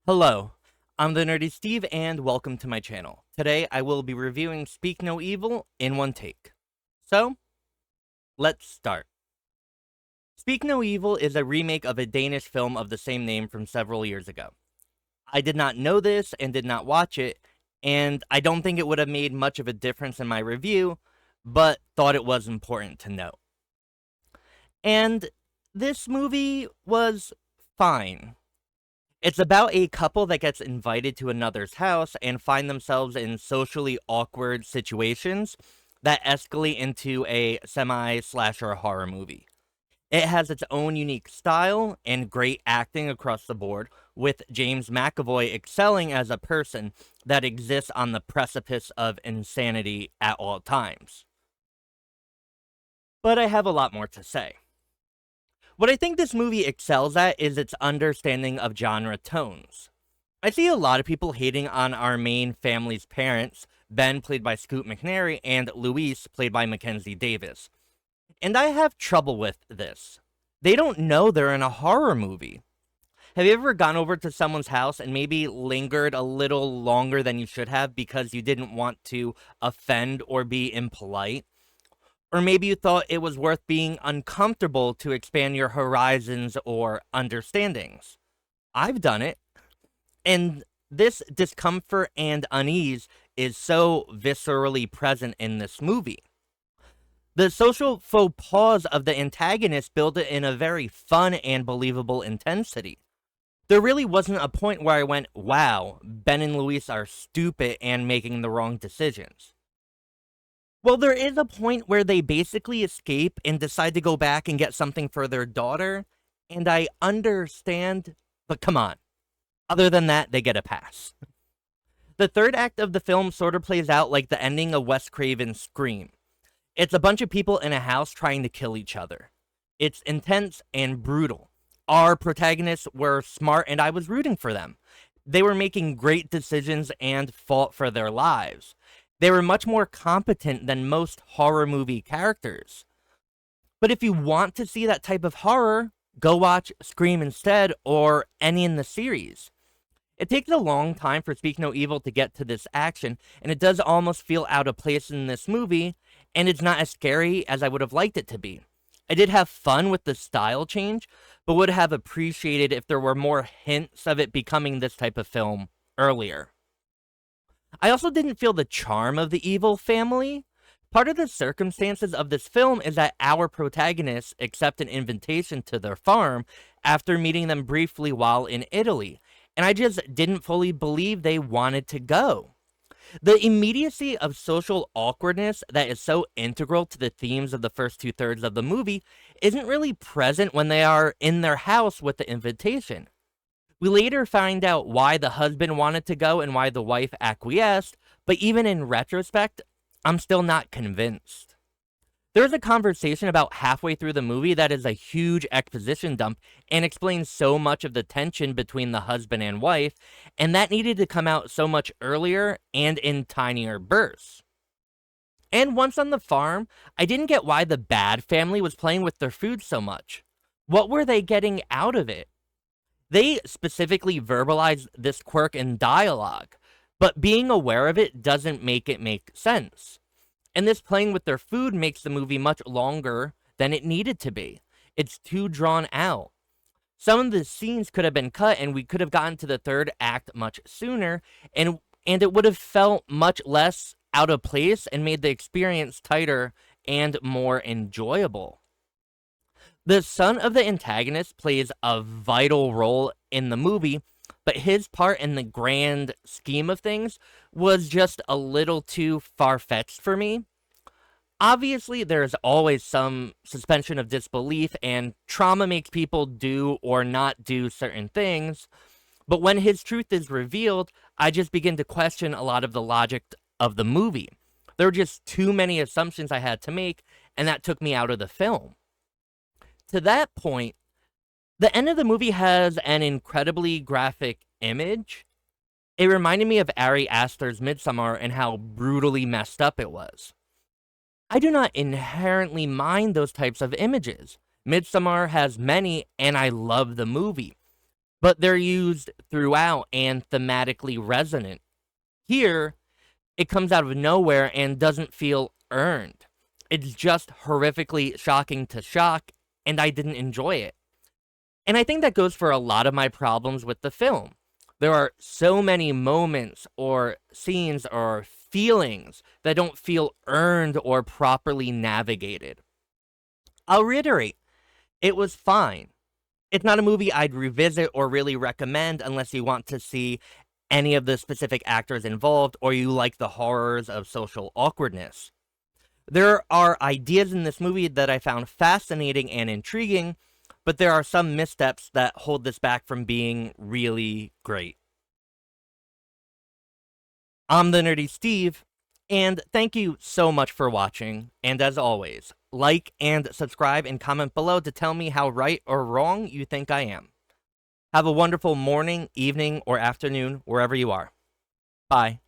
Hello, I'm TheNerdySteve and welcome to my channel. Today I will be reviewing Speak No Evil in one take. So, let's start. Speak No Evil is a remake of a Danish film of the same name from several years ago. I did not know this and did not watch it, and I don't think it would have made much of a difference in my review, but thought it was important to note. And this movie was fine. It's about a couple that gets invited to another's house and find themselves in socially awkward situations that escalate into a semi-slasher horror movie. It has its own unique style and great acting across the board, with James McAvoy excelling as a person that exists on the precipice of insanity at all times. But I have a lot more to say. What I think this movie excels at is its understanding of genre tones. I see a lot of people hating on our main family's parents, Ben, played by Scoot McNairy, and Louise, played by Mackenzie Davis. And I have trouble with this. They don't know they're in a horror movie. Have you ever gone over to someone's house and maybe lingered a little longer than you should have because you didn't want to offend or be impolite? Or maybe you thought it was worth being uncomfortable to expand your horizons or understandings. I've done it. And this discomfort and unease is so viscerally present in this movie. The social faux pas of the antagonist build it in a very fun and believable intensity. There really wasn't a point where I went, wow, Ben and Luis are stupid and making the wrong decisions. Well, there is a point where they basically escape and decide to go back and get something for their daughter, and I understand, but come on. Other than that, they get a pass. The third act of the film sort of plays out like the ending of Wes Craven's Scream. It's a bunch of people in a house trying to kill each other. It's intense and brutal. Our protagonists were smart and I was rooting for them. They were making great decisions and fought for their lives. They were much more competent than most horror movie characters. But if you want to see that type of horror, go watch Scream instead or any in the series. It takes a long time for Speak No Evil to get to this action, and it does almost feel out of place in this movie, and it's not as scary as I would have liked it to be. I did have fun with the style change, but would have appreciated if there were more hints of it becoming this type of film earlier. I also didn't feel the charm of the evil family. Part of the circumstances of this film is that our protagonists accept an invitation to their farm after meeting them briefly while in Italy, and I just didn't fully believe they wanted to go. The immediacy of social awkwardness that is so integral to the themes of the first two-thirds of the movie isn't really present when they are in their house with the invitation. We later find out why the husband wanted to go and why the wife acquiesced, but even in retrospect, I'm still not convinced. There's a conversation about halfway through the movie that is a huge exposition dump and explains so much of the tension between the husband and wife, and that needed to come out so much earlier and in tinier bursts. And once on the farm, I didn't get why the bad family was playing with their food so much. What were they getting out of it? They specifically verbalized this quirk in dialogue, but being aware of it doesn't make it make sense. And this playing with their food makes the movie much longer than it needed to be. It's too drawn out. Some of the scenes could have been cut and we could have gotten to the third act much sooner, and it would have felt much less out of place and made the experience tighter and more enjoyable. The son of the antagonist plays a vital role in the movie, but his part in the grand scheme of things was just a little too far-fetched for me. Obviously, there's always some suspension of disbelief, and trauma makes people do or not do certain things, but when his truth is revealed, I just begin to question a lot of the logic of the movie. There were just too many assumptions I had to make, and that took me out of the film. To that point, the end of the movie has an incredibly graphic image. It reminded me of Ari Aster's Midsommar and how brutally messed up it was. I do not inherently mind those types of images. Midsommar has many, and I love the movie. but they're used throughout and thematically resonant. Here, it comes out of nowhere and doesn't feel earned. It's just horrifically shocking to shock, and I didn't enjoy it. And I think that goes for a lot of my problems with the film. There are so many moments or scenes or feelings that don't feel earned or properly navigated. I'll reiterate, it was fine. It's not a movie I'd revisit or really recommend unless you want to see any of the specific actors involved or you like the horrors of social awkwardness. There are ideas in this movie that I found fascinating and intriguing, but there are some missteps that hold this back from being really great. I'm the Nerdy Steve, and thank you so much for watching. And as always, like and subscribe and comment below to tell me how right or wrong you think I am. Have a wonderful morning, evening, or afternoon, wherever you are. Bye.